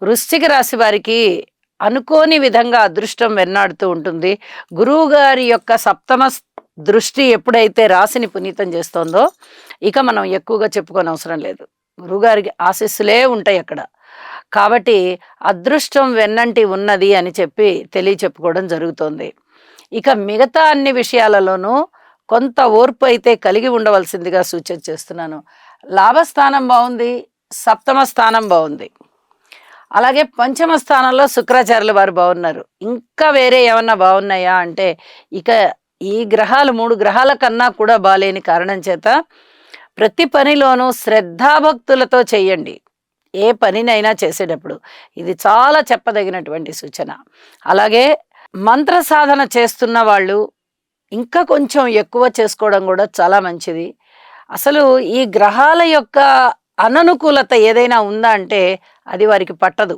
వృశ్చిక రాశి వారికి అనుకోని విధంగా అదృష్టం వెన్నాడుతూ ఉంటుంది. గురువు గారి యొక్క సప్తమ దృష్టి ఎప్పుడైతే రాశిని పునీతం చేస్తోందో, ఇక మనం ఎక్కువగా చెప్పుకోనవసరం లేదు. గురువుగారికి ఆశీస్సులే ఉంటాయి అక్కడ. కాబట్టి అదృష్టం వెన్నంటి ఉన్నది అని చెప్పి తెలియచెప్పుకోవడం జరుగుతోంది. ఇక మిగతా అన్ని విషయాలలోనూ కొంత ఓర్పు అయితే కలిగి ఉండవలసిందిగా సూచన చేస్తున్నాను. లాభస్థానం బావుంది, సప్తమ స్థానం బావుంది. అలాగే పంచమ స్థానంలో శుక్రాచార్యుల వారు బాగున్నారు. ఇంకా వేరే ఏమన్నా బాగున్నాయా అంటే, ఇక ఈ గ్రహాలు 3 గ్రహాల కన్నా కూడా బాలేని కారణం చేత, ప్రతి పనిలోనూ శ్రద్ధాభక్తులతో చెయ్యండి. ఏ పనినైనా చేసేటప్పుడు. ఇది చాలా చెప్పదగినటువంటి సూచన. అలాగే మంత్ర సాధన చేస్తున్న వాళ్ళు ఇంకా కొంచెం ఎక్కువ చేసుకోవడం గూడా చాలా మంచిది. అసలు ఈ గ్రహాల యొక్క అననుకూలత ఏదైనా ఉందా అంటే, అది వారికి పట్టదు.